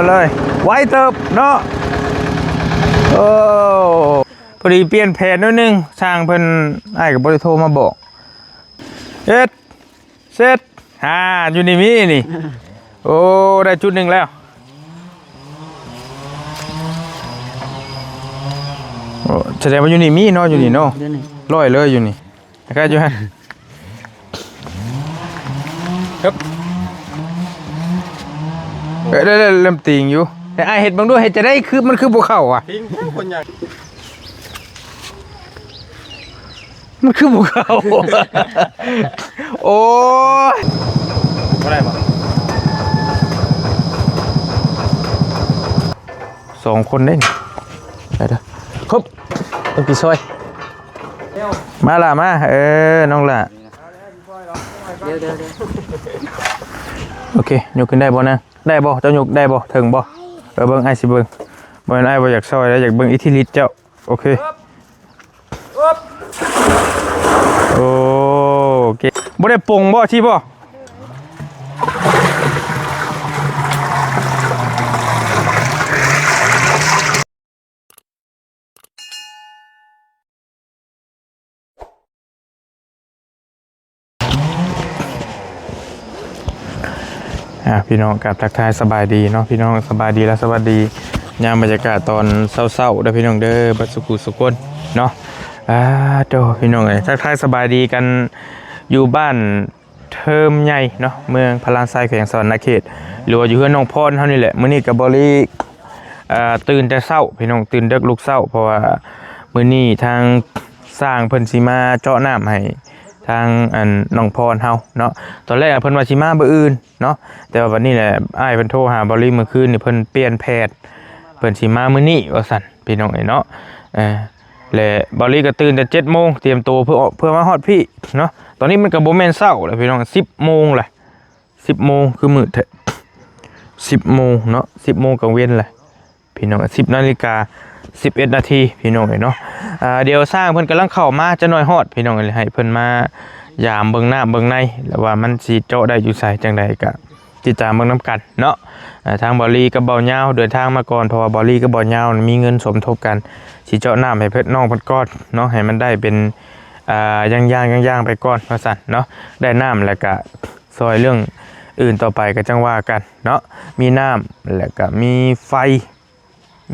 เลยไว้เติบเนาะโอ้พอดีเปลี่ยนแผนนิดนึงช่างเพิ่นไอ้กับบริโทรมาบอกเสร็จอยู่นี่มีนี่โอ้ได้จุดหนึ่งแล้วแสดงว่าอยู่นี่มีเนาะอยู่นี่เนาะร้อยเลยอยู่นี่นะครับอยู่ฮะครับได้เริ่มติงอยู่แต่ไอเห็ดบางด้วยเห็ดจะได้คือมันคือภูเขาอ่ะมันคือภูเขาโอ้อะไรบ้าง2 คนได้ไปเด้อครบต้องกี่ซอยมาล่ะมาน้องล่ะเดี๋ยวโอเคยกขึ้นได้บ่นะได้บ่เจ้ายกได้บ่ถึงบ่เบิ่งไอ้สิเบิ่งบ่ไอ้บ่อยากซอยแล้วอยากเบิ่งอิทธิฤทธิ์เจ้าโอเคโอ้เก่งบ่ได้ปงบ่ที่บ่พี่น้องกับทักทายสบายดีเนาะพี่น้องสบายดีและสวัสดียามบรรยากาศตอนเศร้าๆได้พี่น้องเด้อบัดสุขุสุขคนเนาะโตพี่น้องทักทายสบายดีกันอยู่บ้านเทิมใหญ่เนาะเมืองพลานไซแขวงสวรรณเขตหรือว่าอยู่เฮือนน้องพรเท่านี้แหละมื้อนี้กับบริตื่นแต่เช้าพี่น้องตื่นดึกลุกเช้าเพราะว่ามื้อนี้ทางสร้างเพิ่นสิมาเจาะน้ำให้ทางน้องพรเฮาเนาะตอนแรกเพิ่นว่าสิมามื้ออื่นเนาะแต่ว่าวันนี้แหละอ้ายเพิ่นโทรหาบริเมื่อคืนนี่เพิ่นเปลี่ยนแผนเพิ่นสิมามื้อนี้ว่าซั่นพี่น้องเนาะและบริก็ตื่นแต่7 โมงเตรียมตัวเพื่อมาฮอดพี่เนาะตอนนี้มันก็บ่แม่นเช้าแล้วพี่น้อง10 โมงแหละ10 โมงคือมืดแท้10 โมงเนาะ10 โมงกลางเว้นแหละพี่น้อง10 นาฬิกา 11 นาทีพี่น้องเนาะเดี๋ยวสร้างเพิ่นกำลังเข้ามาจะน้อยฮอดพี่น้องเลยให้เพิ่นมายามเบิ่งหน้าเบิ่งในแล้วว่ามันสิเจาะได้อยู่ไสจังไดก็ติดตามเบิ่งนํกันเนาะทางบริกับเบาเหย้าเดินทางมาก่อนเพราะว่าบริกับเบาเหย้ามีเงินสมทบกันสิเจาะน้ำให้เพิ่นน้องเพิ่นก้อนเนาะให้มันได้เป็นย่างไปก่อนว่าซั่นเนาะได้น้ำแล้วก็ซอยเรื่องอื่นต่อไปก็จังว่ากันเนาะมีน้ำแล้วก็มีไฟ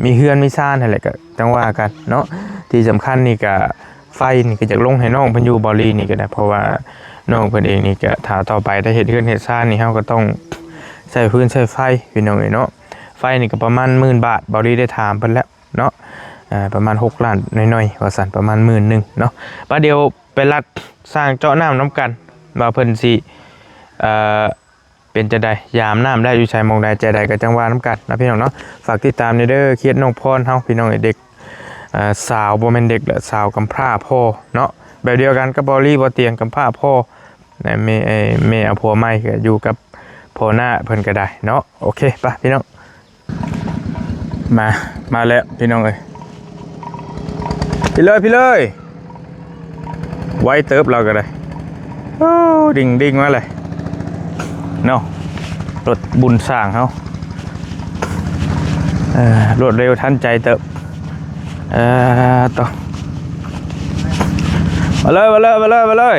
มีเฮือนมีซ่านอะไรก็จังว่ากันเนาะที่สำคัญนี่ก็ไฟนี่ก็จะลงให้น้องเพิ่นอยู่บรินี่ก็ได้เพราะว่าน้องเพิ่นเองนี่ก็ถ้าต่อไปได้เฮ็ดเฮือนเฮ็ดซ่านนี่เฮาก็ต้องใช้พื้นใช้ไฟพี่น้องเนาะไฟนี่ก็ประมาณ10,000 บาทบริได้ถามเพิ่นแล้วเนาะประมาณ6 ล้านน้อยๆว่าซั่นประมาณ10,000เนาะประเดี๋ยวไปรัดสร้างเจาะน้ำน้ำกันว่าเพิ่นสิเป็นจะได้ยามน้ำได้อยู่ชายมองได้ใจใดก็จังว่าน้ำกันนะพี่น้องเนาะฝากติดตามในเด้อเครียดน้องพรเฮาพี่น้องเด็กสาวบ่แม่นเด็กละสาวกำพร้าพ่อเนาะแบบเดียวกันกับบอลี่บ่เตียงกำพร้าพ่อแม่เอาผัวใหม่ก็อยู่กับพ่อหน้าเพิ่นก็ได้เนาะโอเคป่ะพี่น้องมาแล้วพี่น้องเอ้ยพี่เลยไว้เติบเราก็ได้โอ้ดิ่งมาเลยเนาะรถบุญสร้างเขารวดเร็วทันใจเติบต่อมาเลย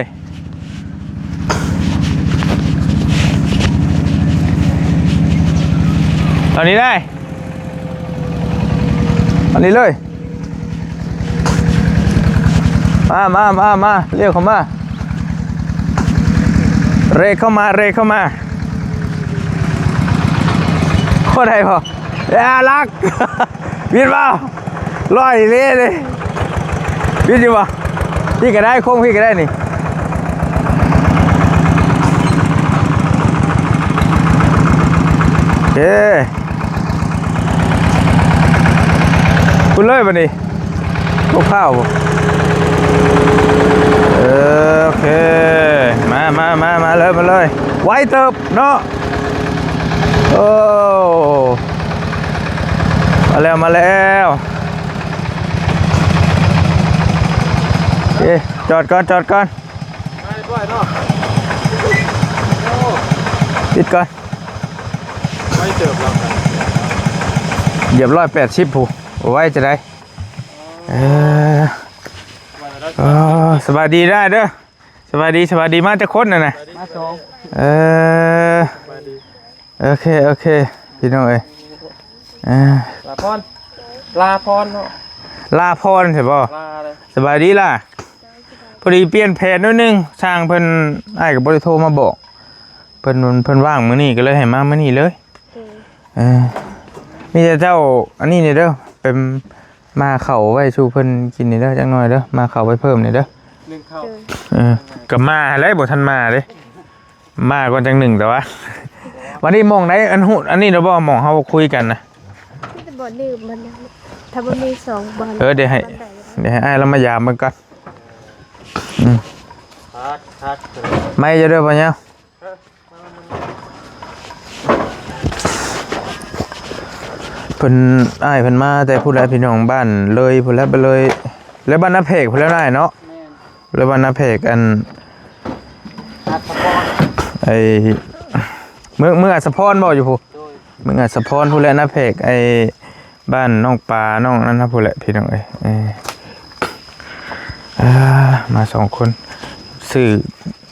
ตอนนี้ได้ตอนนี้เลยมาเรียกเข้ามาเรเข้ามาโคตรไทยพอลักวินเปล่าลอยเลยวินอยู่ป่ะพี่ก็ได้โค้งพี่ก็ได้นี่เฮ้คุณเลยป่ะนี่ลูกข้าวโอเคมาเลยไว้เติบเนาะโอ้มาแล้วจอดก่อนปิดก่อนไว้เติบเรา เหยียบ180ผู้ไว้จะได้สบายดีได้เด้อสบายดีมาจะคนน่ะนะมาสองโอเคพี่น้องเอ้ยลาพรเนาะลาพรใช่ป่ะเลยสบายดีล่ะพอดีเปลี่ยนแผนนิดนึงช่างเพิ่นอ้ายกับบริโทรมาบอกเพิ่นว่างมื้อนี้ก็เลยให้มามื้อนี้เลยมีแต่เจ้าอันนี้นี่เด้อเป็นมาเข่าไว้ชูเพิ่นกินนี่เด้อจังหน่อยเด้อมาเข่าไว้เพิ่มนี่เด้อ1เข้ากับมาแล้วบ่ทันมาเด้มาก่อนจังหนึ่งแต่ว่าวันนี้มองได้อันนี้เราบ่มองเฮาคุยกันนะบ่ลืมมันถ้าบ่มี2บ่เดี๋ยวให้อ้ายเรามายามมันก่อนทักไม่จะเด้อบ่เนี่ยเพิ่นอ้ายเพิ่นมาแต่ผู้ใดพี่น้องบ้านเลยผู้ใดไปเลยแล้วบ้านนาเพกผู้ใดได้เนาะแล้วบ้านนาเพกอันไอ้เมื่ออัศพรบ่อยู่ผู้เมื่ออัศพรผู้ใดนาเพกไอ้บ้านน้องปลาน้องนั่นนะผู้ใดพี่น้องเอ้ยมา2คนซื้อ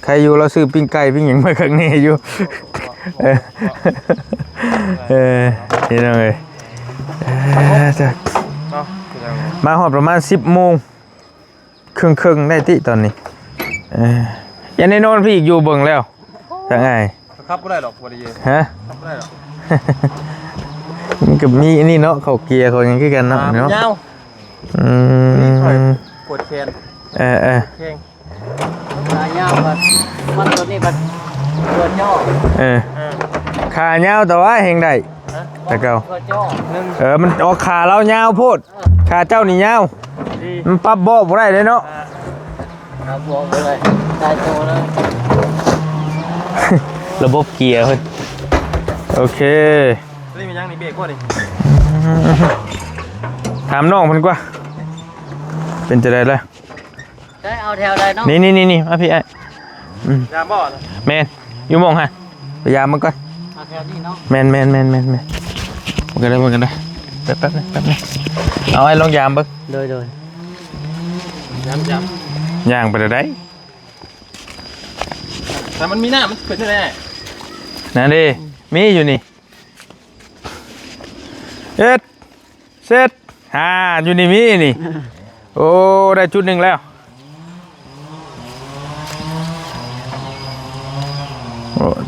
ใครอยู่เราซื้อปิ้งไก่ปิ้งหยังมาข้างนี้อยู่พี่น้องเอ้ยมาหอดประมาณ10 โมงครึ่งได้ติตอนนี้ยันในโน่นพี่อีกอยู่เบิ่งแล้วจะไงครับไม่ได้หรอกวันนี้ฮะครับไม่ได้หรอกมันกับมีนี่เนาะเขาเกียร์เขายังคือกันเนาะเนาะปวดแขนแข้งยาวมันตัวนี้มันปวดย่อขายาวแต่ว่าเฮงได้แต่เก่ามันออกขาเรายาวโพดขาเจ้านี่ยาวมันปั๊บบ่บ่ได้เลยเนาะครับบ่เลยตายโตแล้วระบบเกียร์เพิ่นโอเคนี่มียังนี่เบรกกว่าดิถามน้องเพิ่นกว่าเป็นจะได้เลยได้เอาแถวใดเนาะนี่มาพี่ไอ้ยามบ่แมนอยู่มองฮะพยายามมันก่อนเอาแถวนี้เนาะแมนมันกันได้แป๊บนึงเอาไอ้ลองยามเบิ่งโดยยามย่างไปได้แต่มันมีหน้ามันเป็นได้นั่นดิมีอยู่นี่เสร็จอยู่นี่มีนี่โอ้ได้จุดหนึ่งแล้ว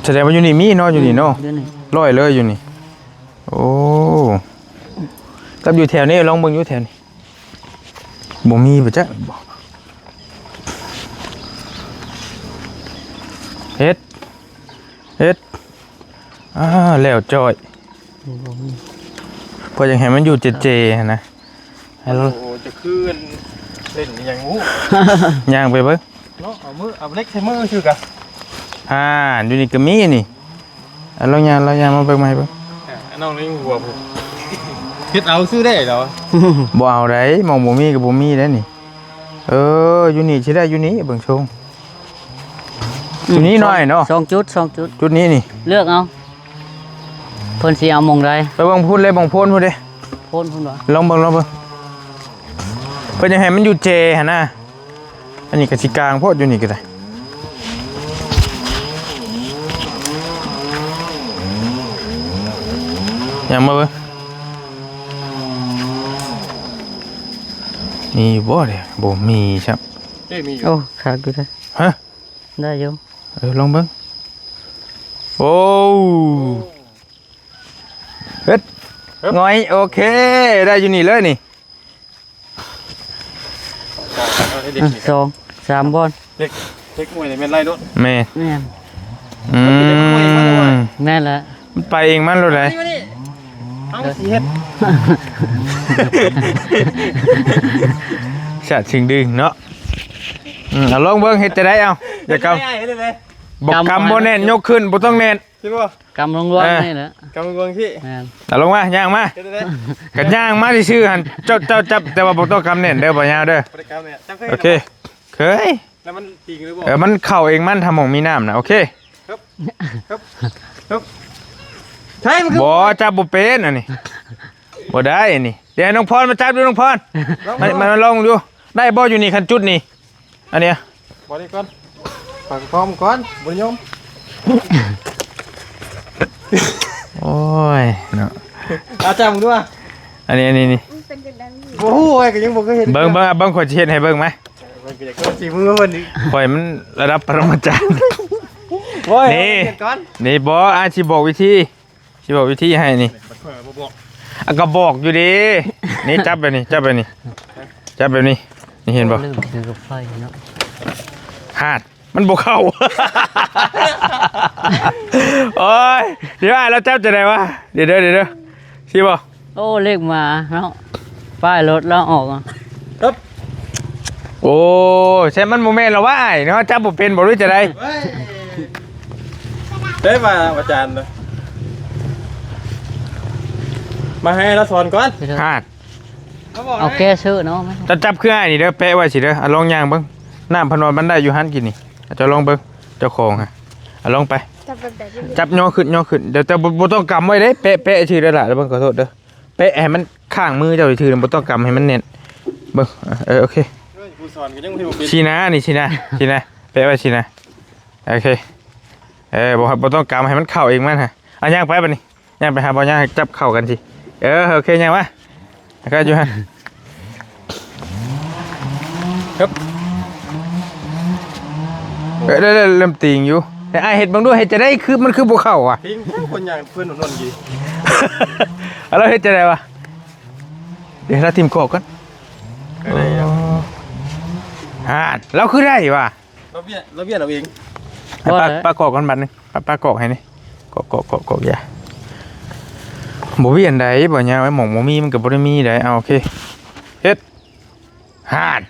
แสดงว่าอยู่นี่มีเนาะอยู่นี่เนาะร้อยเลยอยู่นี่โอ้กับอยู่แถวนี้ลองเบิ่งอยู่แถวนี้บ่มีบ่จ๊ะเฮ็ดแล้วจอยพอยังเห็นมันอยู่เจนะโอ้จะคืนเล่นอย่างงูย่างไปเบิ่งเนาะเอาเล็กใช้มือชื่อกะอยู่นี่ก็มีนี่เราย่างมาเบิ่งมาให้เบิ่งน้องนี่หัวผมคิดเอาซื้อได้เหรอบ่เอาได้มองบ่มีก็บ่มีได้นี่อยู่นี่สิได้อยู่นี่เบิ่งชงอยู่นี่หน่อยเนาะ2 จุดจุดนี้นี่เลือกเอาเพิ่นสิเอามองใดไปเบิ่งพูดเลยมองโพนพูดเด้โพนพุ่นว่าลองเบิ่งเพิ่นจะให้มันอยู่เจหั่นน่ะอันนี้ก็สิกลางโพดอยู่นี่ก็ได้ยังมาเบิ่งมีบ่เด้บ่มีครับมีโอ้ขาดอยู่ได้ฮะได้อยู่ลองเบิ่งโอ้เฮ็ดง่อยโอเคได้อยู่นี่เลยนี่2 3บอลเล็กมวยนี่แม่นไล่โดดแม่แม่นละมันไปเองมันรู้ได้เอาสิเฮ็ดชาชิงดึงเนาะเอาลองเบิ่งเฮ็ดจะได้เอาอย่ากำบอกกำบ่แน่นยกขึ้นบ่ต้องแน่นใช่ป่ะกำลงนี่แหละกำลงที่เอาลงมาย่างมากันย่างมาซื่อๆหั่นเจ้าจับแต่ว่าบ่ต้องกำแน่นเด้อบ่ยาวเด้อโอเคเคยแล้วมันจริงหรือบ่มันเข้าเองมันทำหม่องมีน้ำนะโอเคครับใช่มันบ่จับบ่เป็นอันนี้บ บ่ได้นี่เดี๋ยวให้น้องพรมาจับดูน้องพรมาลองดูได้บ่อยู่นี่คันจุดนี่อันเนี้ย บอดี้ก่อนฝังพร้อมก่อนบุญยม โอ้ยเนาะ อาจารย์มึงด้วย อันนี้นี่ มันเป็นจังได๋นี่ โอ้โหก็ยังบอกก็เห็น เบิ่งขอเฮ็ดให้เบิ่งไหม มันก็จะเกิดสีมือวันนี้ ข่อยมันระดับปรมาจารย์ โอ้ย นี่ เห็นก่อน นี่บ่สิบอกวิธีสิบอกวิธีให้นี่ บอก อ่ะก็บอกอยู่ดินี่จับแบบนี้จับแบบนี้จับแบบนี้นี่เห็นบ่ ลืมถือกับไฟเนาะ หาดมันบ่เข้า โอ้ยเดี๋ยวเราจับจะได้วะเดี๋ยวสิบ่ โอ้เลขมาเนาะป้ายรถแล้วออกอ่ะ โอ้ใช่มันโมเมนต์แล้วว่าไอ้เนาะจับบ่เป็นบ่รู้จะได้ ได้มาอาจารย์เลยมาให้เราสอนก่อน หาด เอาแก้ชื่อเนาะ จะจับเครื่องไอ้นี่เด้อแปะไว้สิเด้อลองย่างเบิ่งน้ำพนอนมันได้อยู่หันกินนี่จะลองเบิ่งเจ้าของฮะลองไป จับแบบใดนี่ จับย่อขึ้นเดี๋ยวแต่บ่ต้องกำไว้เด้เป๊ะชื่อได้ล่ะเบิ่งขอโทษเด้อเป๊ะให้มันข้างมือเจ้าชื่อบ่ต้องกำให้มันแน่นเบิ่งโอเค ผู้สอนก็ยังไม่รู้เป็น ชี้นะนี่ชี้นะเป๊ะไว้ชี้นะโอเคบ่ต้องกำให้มันเข้าเองมันฮะเอาย่างไปบัดนี้ย่างไปหาบ่ย่างให้จับเข้ากันสิโอเคย่างมาก็อยู่ฮะครับเริ่มติงอยู่แต่ไอเห็ดบางด้วยเห็ดจะได้คือมันคือภูเขาอ่ะ ทิ้งคนอย่างเพื่อนหนุ่นกี่ แล้วเห็ดจะได้วะเดี๋ยวเราทีมกอกกันเราคือได้วะ เราเบี้ยเราเอง ปลากอกกันบัดนึงปลากอกให้นี่กอกอย่าบ่มีอันใดบ่ยาวไอ้หม่องบ่มีมันก็บ่ได้มีได้เอาโอเคเฮ็ดหาด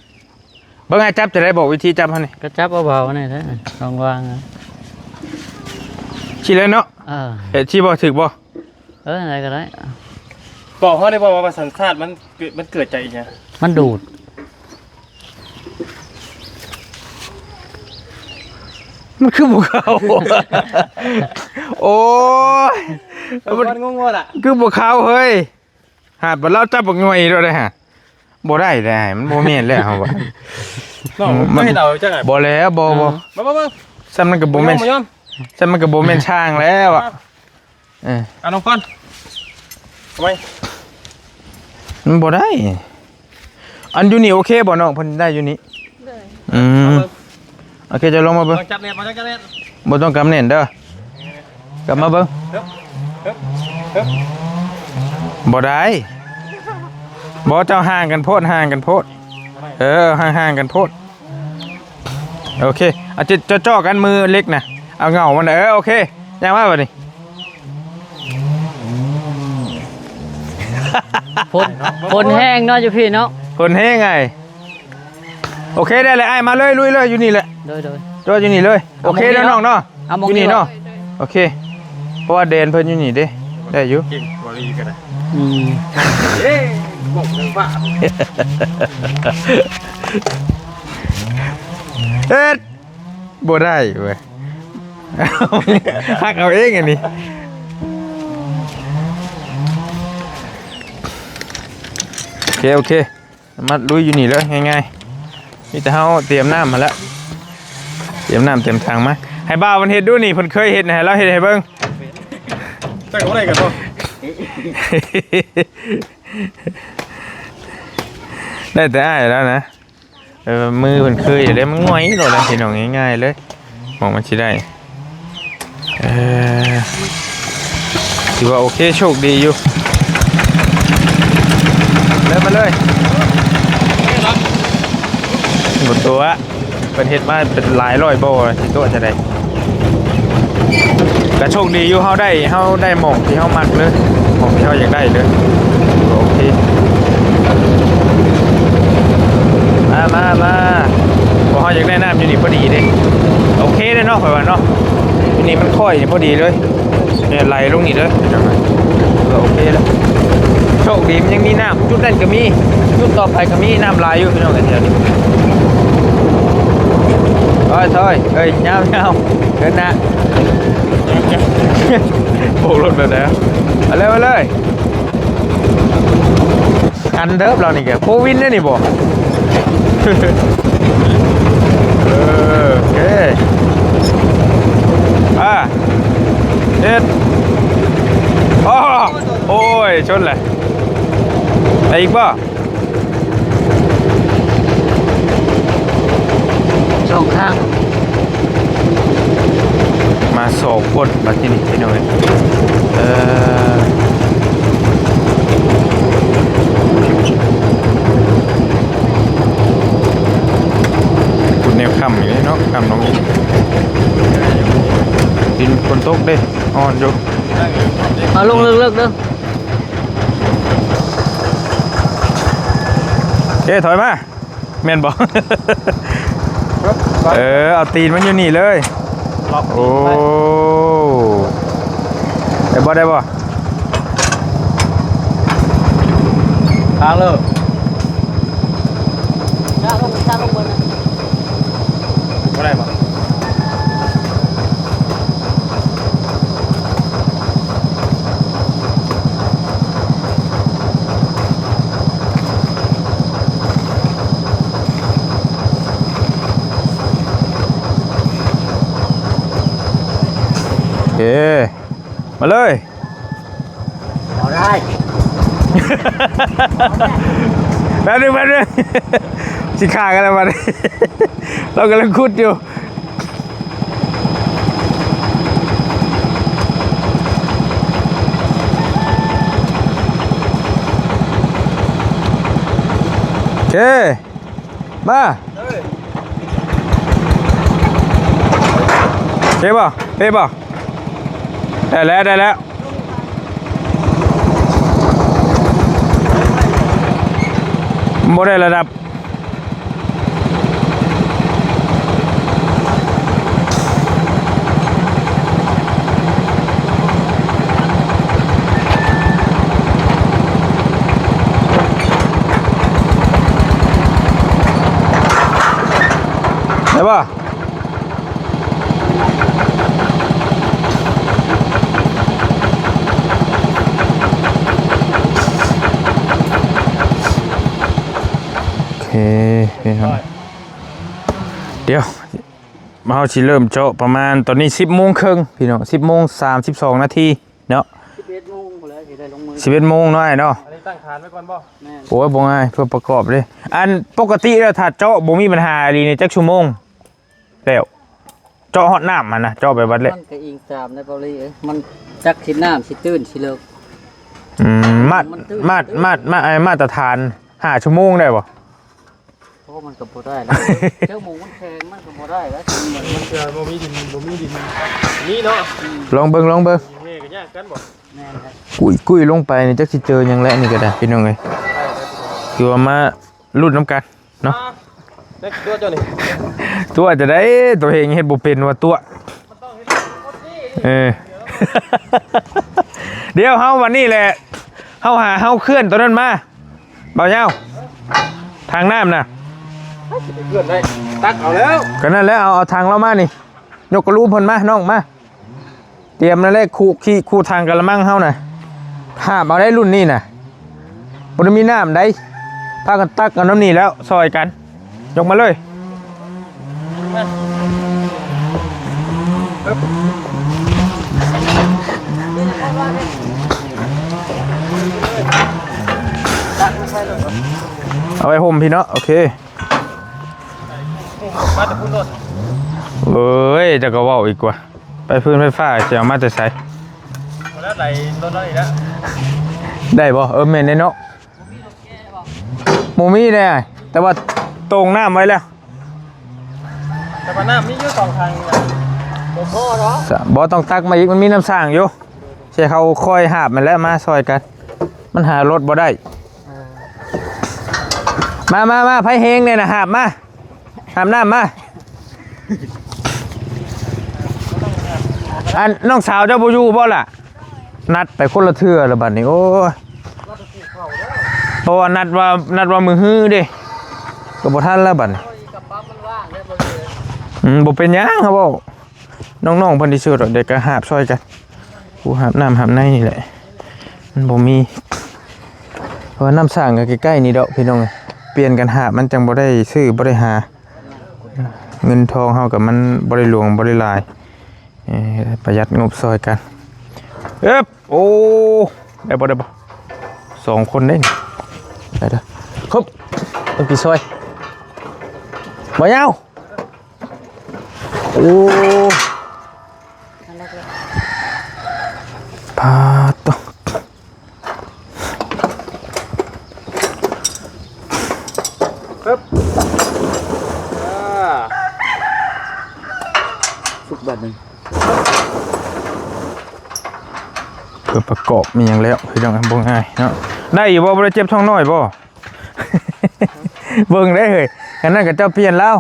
เบิ่งให้จับจะได้บอกวิธีจับหั่นนี่ ก็จับเบาๆนี่แท้ลองวางนะ ชี้เลยเนาะเฮ็ดชี้บ่ถึกบ่ อะไรก็ได้ บอกเขาได้บอกว่าสัญชาติมันเกิดจากอย่าง มันดูด มันคือภูเขาโอ้ย มันงงๆอ่ะ คือภูเขาเฮ้ยหาดบ่เราจับบ่ง่อยด้วยได้ฮะบ่ได้มันบ่แม่นแล้วเฮาว่า ไม่เห็นเอาจังไง บ่แล้วบ่ มาซ้ำมันก็บ่แม่นซ้ำมันก็บ่แม่นช่างแล้วอ่ะน้องก้อนทำไม มันบ่ได้อันอยู่นี่โอเคบ่น้องเพิ่นได้อยู่นี่ เลย โอเคจะลงมาเบิ่ง จับเน็ตมาจับเน็ต บ่ต้องกำเน่นเด้อกลับมาเบิ่งบ่ได้บ่เจ้าห่างกันโพดห่างกันกันโพดโอเคเอาจะจ่อกันมือเล็กนะเอาเงามันโอเคยังว่าบัดนี้ ฝนแห้งเนาะอยู่พี่เนาะ คนเฮ้ไงโอเคได้เลยไอ้มาเลยลุยเลยอยู่นี่แหละ โดย จ่ออยู่นี่เลยโอเคเด้อน้องเนาะ เอาม อง ยู่ นี่ นี่ เนาะ เนาะโอเคเพราะว่าเดนเพิ่นอยู่นี่เด้ได้อยู่ เก่งบริกันนะ Ừ. บอกเรื่องว่า เอ็ดบ่ได้เว้ยหักเอาเองอันนี้โอเคมาลุยอยู่นี่เลยง่ายๆมีแต่เฮาเตรียมน้ำมาแล้วเตรียมน้ำเตรียมทางมาให้บ่าวมันเฮ็ดดูนี่เพิ่นเคยเฮ็ดให้เราเฮ็ดให้เบิ่ง ตั้งอะไรกันพ่อ ได้แต่อ้ายแล้วนะมือมันเคยอยู่ได้มันง่อยโดดเลยพี่น้องง่ายๆเลยมองมันสิได้ถือว่าโอเคโชคดีอยู่เริ่มมาเลยหมดตัวเป็นเฮ็ดมาเป็นหลายร้อยโบที่ตัวจะได้ก็โชคดีอยู่เฮาได้หม่องที่เฮามักเลยหม่องที่เฮาอยากได้เลยโอเคมาพอเฮาอยากได้น้ำอยู่นี่พอดีเด้โอเคเด้เนาะข่อยว่าเนาะอยู่นี่มันค่อยนี่พอดีเลยเนี่ยไหลลงนี่เลยก็โอเคแล้วโชคดีมันยังมีน้ำจุดนั้นก็มีจุดต่อไปก็มีน้ำลายอยู่พี่น้องกันแถวนี้ถอยเอ้ยเงาเดินหน้าโบกรถแบบไหนเอาเลย อันเดิมเรานี่แกโควินเนี่ยนี่บ่ โอเคเด็ดโอ้ยชนเลยไอ้อีกบ่ สองข้าง มาสองคนมาที่นี่พี่น้อยคุณแนวคำอย่างนี้เนาะคำน้องนี้ดินคนตกเด้อ่อนอยู่ เอาลงเลิกๆเด้อ เอ้ถอยมาแม่นบอก เอาตีนมันอยู่นี่เลยโอ้ได้บ่ได้บ่ ทางเลยชาลงบนนะ บ่ได้บ่ โอเคมาเลย เอาได้ แป๊บนึงสิขากันแล้วมาดิเรากำลังคุดอยู่โอเคมาเจ๊ป่ะเป๊ะป่ะได้แล้วโมได้ระดับได้ป่ะเดี๋ยวมาเอาชิเริ่มเจาะประมาณตอนนี้10 โมงครึ่งพี่น้อง10 โมง 32 นาทีเนาะ 11 โมงเลยสิได้ลงมือ 11 โมงน้อยเนาะ อันนี้ตั้งฐานไว้ก่อนบ่ แม่น โอ้ยบ่ง่ายเพื่อประกอบเลยอันปกติแล้วถ้าเจาะบ่มีปัญหาดีในจักชั่วโมงแล้วเจาะฮอดน้ำมันนะเจาะไปบัดเลย มันก็อิงตามในเปาลีมันจักสิน้ำสิตื้นสิเลิก มาตรฐาน5 ชั่วโมงได้บ่ เพราะมันก็บ่ได้แล้วเจ้าหมูมันแข็งมันก็บ่ได้แล้ว มันเชื่อบ่มีดินนี่เนาะ ลองเบิ่ง นี่ก็ยากกันบ่ แม่นครับ กุ้ยลงไปนี่จักสิเจอหยังแล้วนี่ก็ได้พี่น้องเอ้ยคือว่ามาลุ้นน้ำกันเนาะ เด็กตัวเจ้านี่ ตัวจะได้ตัวเองเฮ็ดบ่เป็นว่าตัวเดี๋ยวเฮาวันนี้แหละเฮาเคลื่อนตัวนั้นมาเบาเจ้าทางน้ำน่ะ เพื่อนได้ตักเอาแล้ว ก็นั่นแหละเอาทางเรามานี่ยกกระลูพนมาน้องมาเตรียมนั่นแหละคู่ทางกระมังเฮาน่ะห้ามเอาได้รุ่นนี้น่ะบ่ได้มีน้ำได้พากันตักเอาน้ำนี่แล้วซอยกันยกมาเลยเอาไว้ห่มพี่เนาะโอเค มาแต่พุ่นรถ เอ้ยจะก็เว้าอีกกว่าไปพื้นไฟฟ้าจะเอามาแต่ใส่ มาแล้วไหลรถแล้วอีกแล้ว ได้บ่แม่นได้เนาะหมูมีได้แต่ว่าตรงน้ำไว้แล้ว แต่ว่าน้ำมีอยู่สองทางนี่นะ บ่พอเนาะ บ่ต้องตักมาอีกมันมีน้ำสร้างอยู่ใช่เขาคอยหาบมันแล้วมาซอยกันมันหารถบ่ได้มาไผเฮงเนี่ยนะหาบน้ำมาอันน้องสาวเจ้าบ่อยู่บ่ล่ะนัดไปคนละเทื่อแล้วบัดนี้โอ้ยเพราะว่านัดว่ามือฮื้อเด้ก็บ่ทันแล้วบัดนี้ กับปั๊มมันว่างได้บ่เลย บ่เป็นหยังครับบ่น้องๆเพิ่นสิซื้อดอกเด็กก็หาบซอยกันกูหาบน้ำหาบในนี่แหละมันบ่มี เพราะว่าน้ำสร้างก็ใกล้ๆนี่ดอกพี่น้องเปลี่ยนกันหามันจังบ่ได้ซื้อบ่ได้หาเงินทองเฮากับมันบ่ได้หลวงบ่ได้หลายประหยัดงบซอยกันโอ้ได้บ่2คนได้นี่ได้เด้อครบต้องกี่ซอยบ่ยาวโอ้พาตองสุกแบบนึงเพื่อประกอบมีอย่างแล้วพี่น้องบ่ง่ายเนาะได้อยู่บ่ได้เจ็บท้องน้อยบ่ เบิ่งได้เฮ้ยอันนั้นก็เจ้าเปลี่ยนแล้ว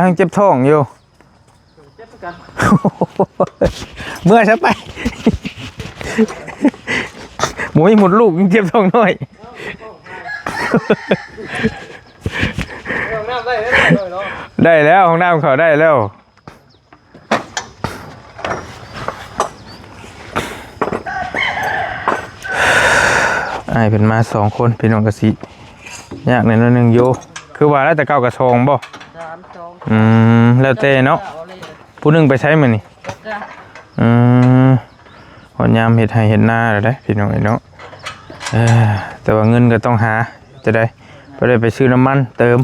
ยังเจ็บท้องอยู่เจ็บกัน เมื่อซะไป หมูหมดลูกยังเจ็บท้องน้อย ได้แล้วของน้ำเขาได้แล้วไอ้เป็นมา2คนพี่น้องกะสิยากในนั้นนึงอยู่คือว่าแล้วแต่เก่ากระชองบ่แล้วแต่เนาะผู้นึงไปใช้มื้อนี่หอนยามเฮ็ดให้เฮ็ดนาแล้วได้พี่น้องไอ้เนาะแต่ว่าเงินก็ต้องหาจะได้บ่ได้ไปซื้อน้ำมันเติม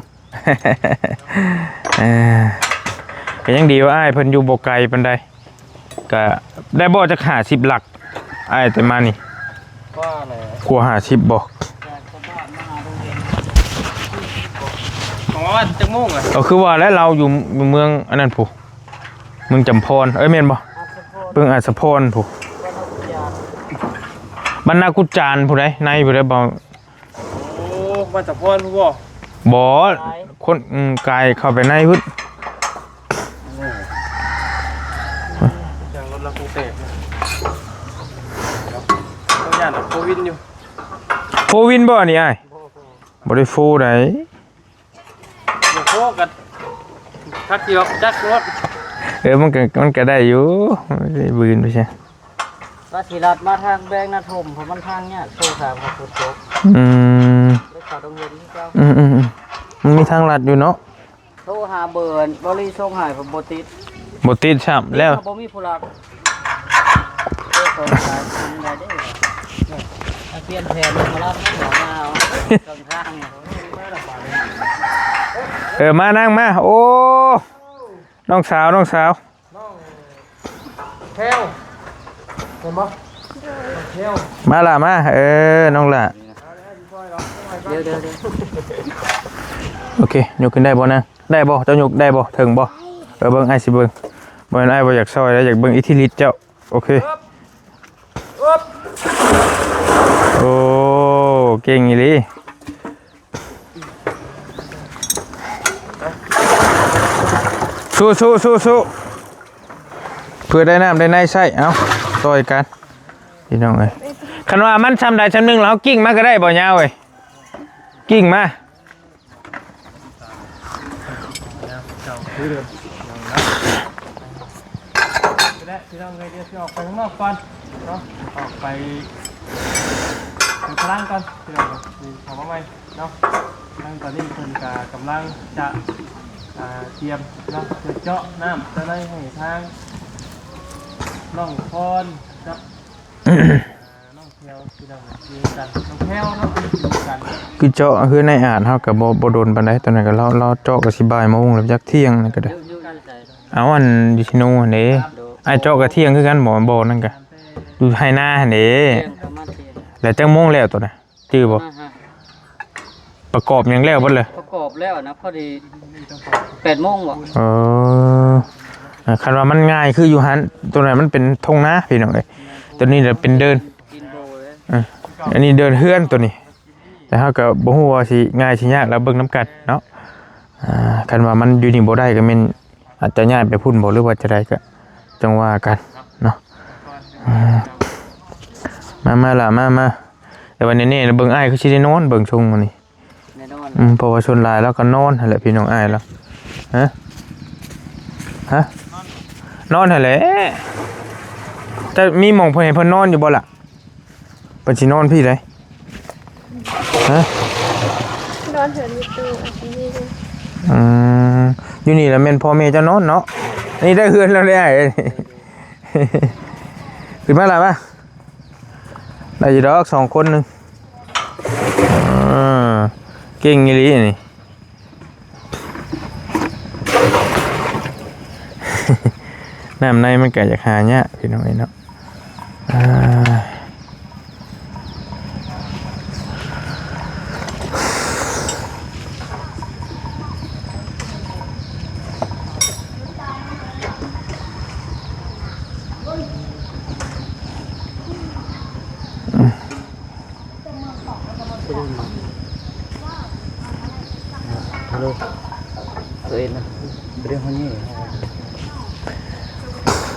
ก็ยังดีว่าอ้ายเพิ่นอยู่บ่ไกลปานใดก็ได้บ่จัก50หลักอ้ายแต่มานี่ว่าแหละ กลัว50บ่ของว่าจังโมงอ่ะก็คือว่าแล้วเราอยู่เมืองอันนั้นผู้เมืองจำพรแม่นบ่เบิ่งอัศพรผู้บรรณากุจารผู้ใดในผู้ใดบ่โอ้มาจากพ่อผู้บ่บ่คนกายเข้าไปในพุ่นจังรถลักกรุงเทพต้องย่านโควิดอยู่โฟวินบ่นี่อ้ายบ่ได้โฟไดบ่โฟกันทักเดียวจักรถมันก็ได้อยู่บืนไปใช่ว่าสิรัดมาทางแบงนาถมเพราะมันทางเนี่ยโซ่สามครับคุณโจ๊กได้ข่าวตรงเย็นที่เจ้ามันมีทางลัดอยู่เนาะโทรหาเบิร์นบริส่งหายผมบ่ติดฉ่ำแล้วบ่มีผู้รับเปลี่ยนแผนมารับน้องมาตรงข้างมานั่งมาโอ้น้องสาวเทวเห็นบ่เทวมาล่ะมาน้องล่ะเดี๋ยวโอเคยกขึ้นได้บ่นะได้บ่เจ้ายกได้บ่ถึงบ่เบิ่งไอ้สิเบิ่งบ่ไอ้บ่อยากซอยแล้วอยากเบิ่งอิทธิฤทธิ์เจ้าโอเคโอ้เก่งอีหลีสู้เพื่อได้น้ำได้ในใช่เอาซอยกันพี่น้องเอ้ยคันว่ามันซ้ำใดซ้ำหนึ่งแล้วกิ้งมาก็ได้บ่ยาวเว้ยกิ้งมาพี่น้องเลยเดี๋ยวออกไปข้างนอกก่อนเนาะออกไปพลังก่อนพี่น้องมีของมาใหม่เนาะนั่งตอนนี้คนกำลังจะเตรียมเนาะเจาะน้ำจะได้ให้ทางน้องพรครับน้องแพลวพี่น้องอยู่กันน้องแพลวเนาะอยู่กันคือเจาะคือในอ่านเฮากับบ่โดนปานใดตอนนั้นก็เราเจาะก็สิบ่ายโมงแล้วจักเที่ยงนั่นก็ได้เอาอันดิชิโน่เด้ไอ้เจาะก็เที่ยงคือกันบ่นั่นก็อยู่ไห้นาเด้แล้วจังโมงแล้วตัวน่ะจื้อบ่ประกอบหยังแล้วเบิดเลยประกอบแล้วนะพอดี8 โมงบ่คันว่ามันง่ายคืออยู่หันตัวนั้นมันเป็นทงนาพี่น้องเอ้ยตัวนี้จะเป็นเดินอันนี้เดินเฮือนตัวนี้แต่เฮาก็บ่ฮู้ว่าสิง่ายสิยากแล้วเบิ่งนำกันเนาะคันว่ามันอยู่นี่บ่ได้ก็แม่นอาจจะย้ายไปพุ่นบ่หรือว่าจะได้ก็จังว่ากันเนาะมาล่ะมาแต่วันนี้เบิ่งอ้ายคือสิได้นอนเบิ่งชงมื้อนี้เพราะว่าชนหลายแล้วก็นอนนั่นแหละพี่น้องอ้ายแล้วฮะนอนหั่นแหละแต่มีหม่องเพิ่นให้เพิ่นนอนอยู่บ่ล่ะเพิ่นสินอนพี่ได ฮะ นอนเถินอยู่ตู้อันนี้เลย อยู่นี่แหละแม่นพ่อแม่เจ้านอนเนาะนี่ได้เฮือนแล้วได้ขึ้นมาแล้วป่ะได้อยู่ดอก2 คนนึงเก่งอีหลีนี่น้ำในมันก็อยากหาเนี่ยพี่น้องเนาะฮัลโหลตัวเองนะเรื่องนี้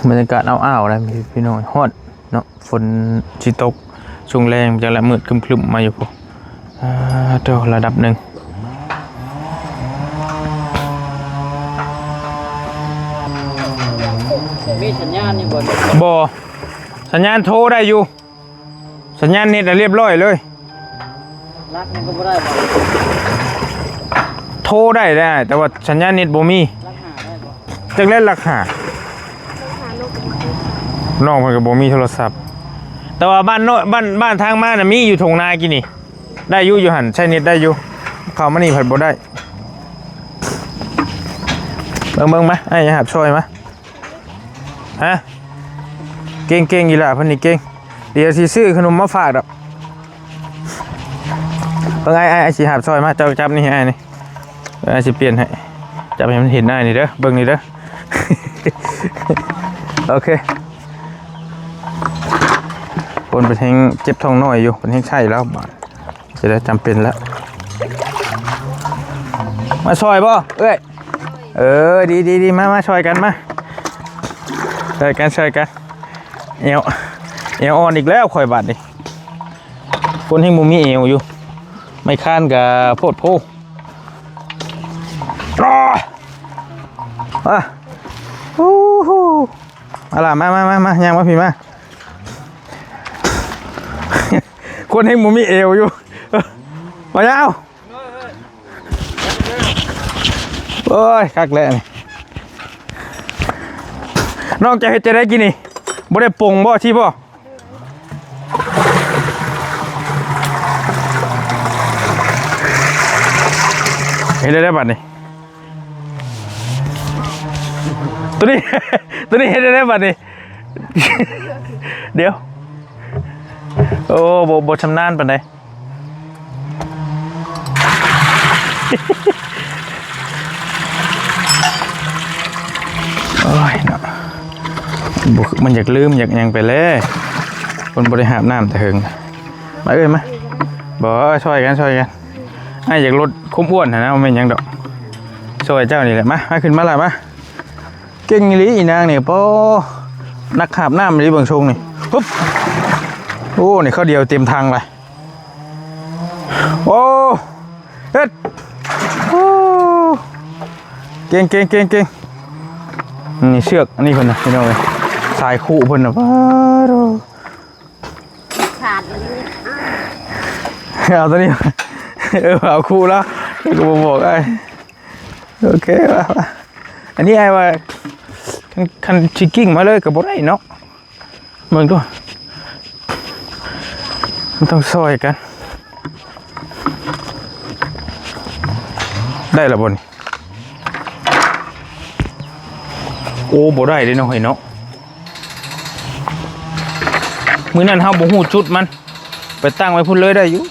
บรรยากาศอ้าวๆนะพี่น้องฮอดเนาะฝนสิตกช่วงแรงจะละมืดครึมๆมาอยู่พอเท่าระดับหนึ่ง มีสัญญาณนี่บ่ บ่สัญญาณโทรได้อยู่ สัญญาณเน็ตเรียบร้อยเลย รักมันก็บ่ได้บ่ โทรได้แต่ว่าสัญญาณเน็ตบ่มี รักหาได้บ่ จักเล่นราคา ต้องหาลูก น้องเพิ่นก็บ่มีโทรศัพท์ แต่ว่าบ้านโน้บ้านทางมาน่ะมีอยู่ทงนากินนี่ได้อยู่หั่นใช้เน็ตได้อยู่เข้ามานี่เพิ่นบ่ได้เบิ่งมาไอ้อย่าหับช่วยมาฮะเก่งๆอีหล่ะเพิ่นนี่เก่งเดี๋ยวสิซื้อขนมมาฝากดอกเบิ่งไอ้สิหับช่วยมาเจ้าจับนี่ให้นี่ไอ้สิเปลี่ยนให้จับให้มันเห็นหน้านี่เด้อเบิ่งนี่เด้อ โอเคคนเป็นแห้งเจ็บท้องน้อยอยู่เป็นแห้งใช่แล้วบาดจะได้จำเป็นแล้วมาช่วยบ่เอ้ยดีมาช่วยกันมาช่วยกันเอวอ่อนอีกแล้วข่อยบาดนี่คนแห้งมุมมีเอวอยู่ไม่ค้านกับโพดโพอะไรมายังมาพี่มาคนให้หมูมีเอวอยู่มาแล้วโอ้ยคักแล้วนี่นอกจากเฮ็ดจะได้กินนี่บ่ได้ปรุงบ่ชีบ่เฮ็ดได้บัดนี่ตัวนี้เฮ็ดได้บัดนี่เดี๋ยวโอ้บ่ชำนาญปานใดโอ้ยเนาะมันอยากลืมอยากยังไปเลยคนบริหารน้ำแต่เฮงมามาบ่ช่วยกันไอ้อยากลดคุ้มอ้วนนะมันเป็นยังดอกช่วยเจ้านี่แหละมาขึ้นมาละมาเก่งอีหลีอีนางนี่ป้อนักขาบน้ำนี่เบิ่งชงนี่ปุ๊บโอ้นี่เขาเดียวเต็มทางเลยโอ้เฮ็ดโอ้เก่งนี่เชือกอันนี้เพิ่นนะพี่น้องเอ้ยสายคู่เพิ่นนะว้าวขาดเลย เอาตัวนี้เอาคู่แล้วก็บอกไอ้โอเคว่าอันนี้ไอ้ว่าคันชิกกิ้งมาเลยกับบ่ได้เนาะเบิ่งด้วยมันต้องซอยกันได้ละบ่นี่โอ้บ่ได้เด้เนาะเฮ้ยเนาะมื้อนั้นเฮาบ่ฮู้จุดมันไปตั้งไว้พุ่นเลยได้อยู่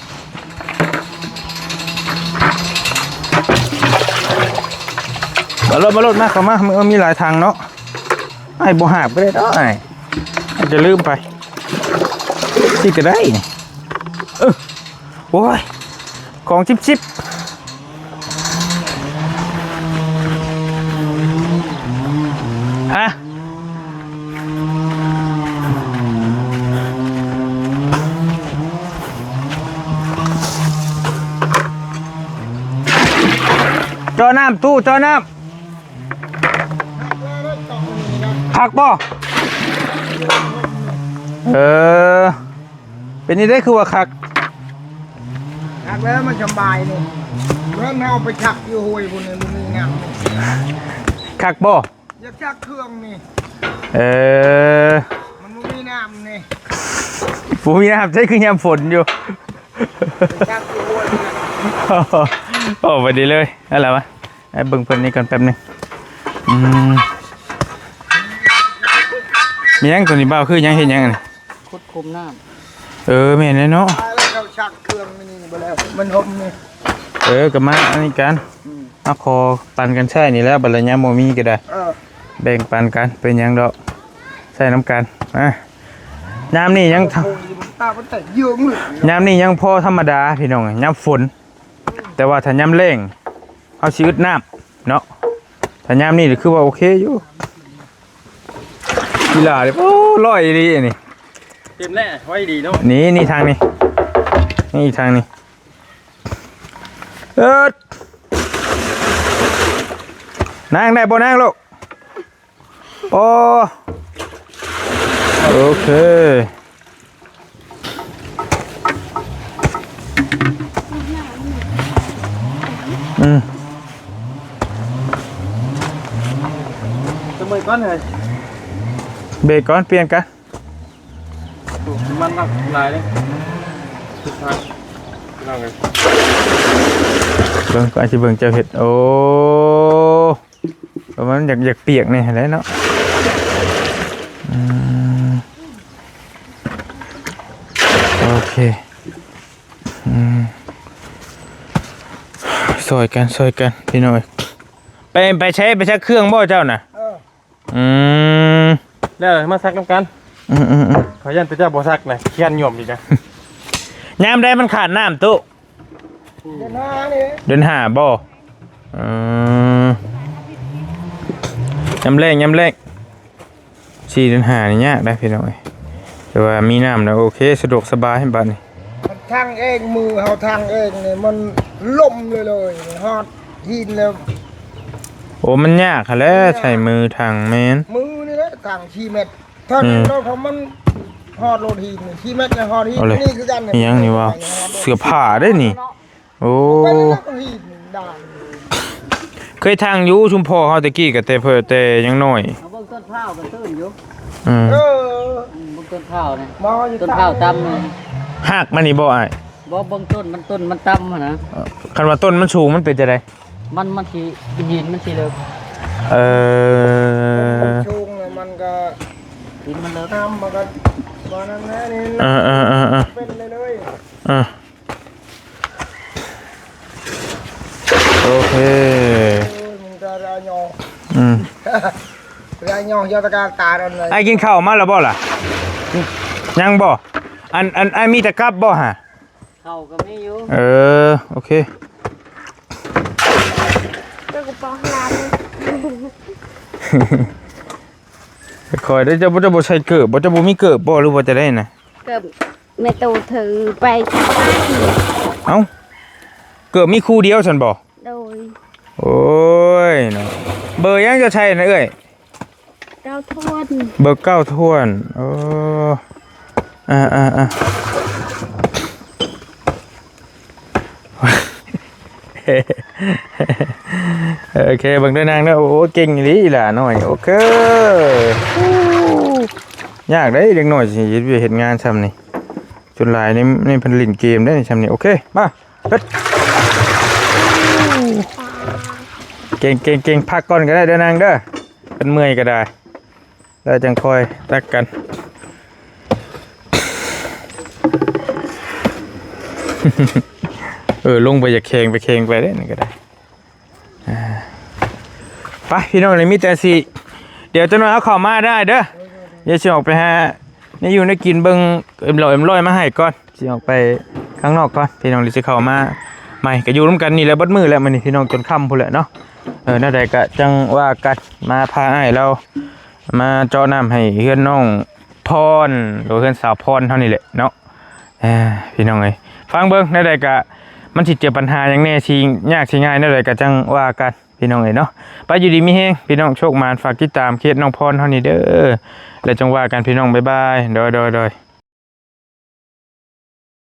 มาลดมาเข้ามามันมีหลายทางเนาะไอ้บ่หาบก็ได้ดอกไอ้จะลืมไปสิก็ได้นี่โอ้ยของชิบฮะจอน้ำตู้จอน้ำผักบ่เป็นนี่ได้คือว่าคัก ชักแล้วมันสบายนี่เมื่อเอาไปชักอยู่ห้วยพวกนี้มันมีน้ำ คักบ่ อยากชักเครื่องนี่ เออ มันบ่มีน้ำนี่ ผู้มีน้ำใช่คือยามฝนอยู่ ไปชักอยู่ห้วยนี่ โอ้ไปดีเลยอะไรวะไอ้เบิ่งเพิ่นนี่ก่อนแป๊บหนึงมีหยังตัวนี้เบาคือหยังเห็นยังนี่ คุดคุมน้ แม่นเลยเนาะ ตายแล้วเขาชักเครื่องนี่ไปแล้วมันห่มนี่ ก็มาอันนี้กันเอาคอปันกันใช่นี่แล้วบัดละยามบ่มีก็ได้แบ่งปันกันเป็นหยังดอกใส่น้ำกันยามนี้ยัง โอ้ยมันตามันแต่เยื้องเลย ยามนี้ยังพอธรรมดาพี่น้องยามฝนแต่ว่าถ้ายามแล้งเอาชีวิตน้ำเนาะถ้ายามนี้คือว่าโอเคอยู่กีฬาดิโอ้ร้อยดีนี่ เต็มแน่ไว้ดีเนาะ นี่ทางนี้นี่อีกทางนี้นั่งได้บ่นั่งลูกโอ้โอเคจะมือก้อนเลย เบรกก่อนเปลี่ยนกัน มันหนักหลายเลยทุกทางนั่งเลย เบิ่งก่อนสิเบิ่งเจ้าเห็ดโอ้ประมาณอยากเปียกนี่แหละเนาะโอเคซอยกันพี่น้อยไปใช้เครื่องบ่เจ้าน่ะแล้วมาซักน้ำกันขอยันตัวเจ้าบ่ซักหน่อยเขียนหย่อมดีนะ ยามได้มันขาดน้ำตุ๊ เดินหน้านี่ เดินหาบ่ยำแรง4เดินหานี่ยากได้พี่น้อยแต่ว่ามีน้ำแล้วโอเคสะดวกสบายให้บัดนี้ มันทางเองมือเฮาทางเองนี่มันล่มเลยฮอดหินแล้ว โอ้มันยากค่ะแล้วใช้มือทางแมน มือนี่แหละทางชีเม็ดถ้าเราทำมันฮอดโลดหินนี่ชีเม็ดจะฮอดหิน เอาเลย นี่คือกัน นี่ยังนี่วะเสื้อผ้าได้นี่โอ้ ไปแล้วก็หินได้ เคยทางอยู่ชุมพรเฮาตะกี้ก็แต่เพิ่นแต่ยังน้อย ำเอาเบิ่งต้นข้าวกันตื้นอยู่ เออ เบิ่งต้นข้าวนี่ บ่อยู่ ต้นข้าวต่ำเลย หักมันนี่บ่อ้าย บ่เบิ่งต้นมันต่ำหั่นนะ คันว่าต้นมันสูงมันเป็นจังได๋ มันสิหินมันสิเลิก ชุงเนี่ยมันก็ หินมันเลิก น้ำมันก็บ่นั่นแน่นี่ เป็นเลย โอเค มึงจะรายอ รายอยอตะการตาดันเลย ไอ้กินข้าวมาแล้วบ่ล่ะยังบ่อันไอ้มีตะกรับบ่ฮะ ข้าวก็มีอยู่ โอเค เจ้ากระป๋องน้ำ คอยได้จะบ่ใช้เกิบบ่จะบ่มีเกิบบ่หรือว่าจะได้น่ะ เกิดแม่ตูถือไปที่บ้าน เอ้าเกิบมีคู่เดียวซั่นบ่ โดย โอ้ยเนาะเบอร์ยังจะใช้นะเอ้ย เก้าทวน เบอร์9ถ้วนโอ้โอเคเบิ่งด้วยนางเด้อโอ้เก่งอีหลีล่ะน้อยโอเคยากเด้เด็กน้อยสิเฮ็ดงานซ้ำนี่จนหลายในเพิ่นเล่นเกมได้ซ้ำนี่โอเคมาเฮ็ดเก่งพักก่อนก็ได้เด้อนางเด้อเป็นเมื่อยก็ได้แล้วจังคอยตักกัน ลงไปจากเคงไปได้นี่ก็ได้ไปพี่น้องในมิตรสิเดี๋ยวจะนอนเอาข้าวมาได้เด้อเดี๋ยวจะออกไปหานี่อยู่ในกินเบิ้งเอ็มลอยมาให้ก่อนจะออกไปข้างนอกก่อนพี่น้องจะเข้ามาใหม่ก็อยู่ร่วมกันนี่แหละบัดมือแล้วมันนี่พี่น้องจนค่ำพุ่นแหละเนาะน่าใดก็จังว่ากันมาพาให้เรามาเจาะน้ำให้เพื่อนน้องพรหรือเพื่อนสาวพรเท่านี้แหละเนาะพี่น้องเอ้ยฟังเบิ้งน่าใดก็มันสิเจอปัญหาอย่างแน่ชิงยากชิง่ายน่าใดก็จังว่ากันพี่น้องเอ้ยเนาะไปอยู่ดีมีแฮงพี่น้องโชคมานฝากติดตามเคสน้องพรเท่านี้เด้อแล้วจังว่ากันพี่น้องบ๊ายบายโดย